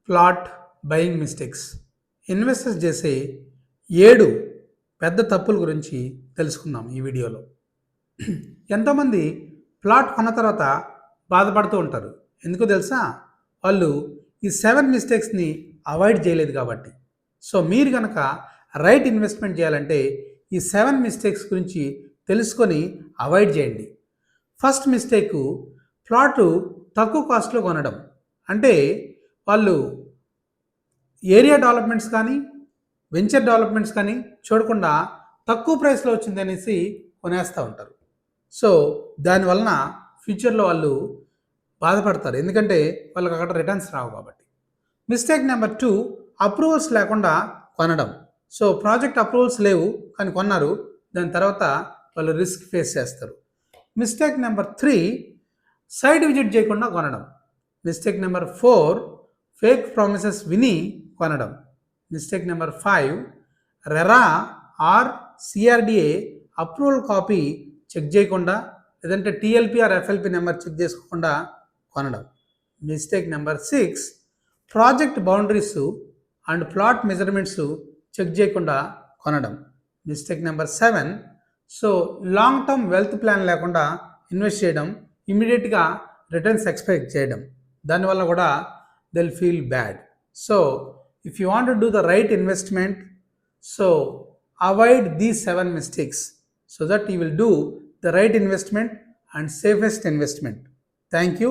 Plot buying mistakes. Investors చేసే 7 పెద్ద తప్పుల గురించి తెలుసుకుందాం ఈ వీడియోలో. ఎంతోమంది ప్లాట్ కొన్న తర్వాత బాధపడుతూ ఉంటారు. ఎందుకో తెలుసా? వాళ్ళు ఈ 7 మిస్టేక్స్ని అవాయిడ్ చేయలేదు కాబట్టి. సో మీరు కనుక రైట్ ఇన్వెస్ట్మెంట్ చేయాలంటే ఈ 7 మిస్టేక్స్ గురించి తెలుసుకొని అవాయిడ్ చేయండి. ఫస్ట్ మిస్టేకు, ప్లాటు తక్కువ కాస్ట్లో కొనడం. అంటే వాళ్ళు ఏరియా డెవలప్మెంట్స్ కానీ వెంచర్ డెవలప్మెంట్స్ కానీ చూడకుండా తక్కువ ప్రైస్లో వచ్చింది అనేసి కొనేస్తూ ఉంటారు. సో దానివలన ఫ్యూచర్లో వాళ్ళు బాధపడతారు, ఎందుకంటే వాళ్ళకి అక్కడ రిటర్న్స్ రావు కాబట్టి. మిస్టేక్ నెంబర్ 2, అప్రూవల్స్ లేకుండా కొనడం. సో ప్రాజెక్ట్ అప్రూవల్స్ లేవు కానీ కొన్నారు, దాని తర్వాత వాళ్ళు రిస్క్ ఫేస్ చేస్తారు. మిస్టేక్ నెంబర్ 3, సైట్ విజిట్ చేయకుండా కొనడం. మిస్టేక్ నెంబర్ 4, ఫేక్ ప్రామిసెస్ విని కొనడం. Mistake number 5, RERA or CRDA approval copy check చేయకుండా, లేదంటే TLP or FLP number check చేసుకోకుండా కొనడం. Mistake number 6, project boundaries and plot measurements check చేయకుండా కొనడం. Mistake number 7, so long term wealth plan లేకుండా invest చేయడం, ఇమీడియట్గా రిటర్న్స్ ఎక్స్పెక్ట్ చేయడం, దానివల్ల కూడా they will feel bad. So if you want to do the right investment, so avoid these 7 mistakes so that you will do the right investment and safest investment. Thank you.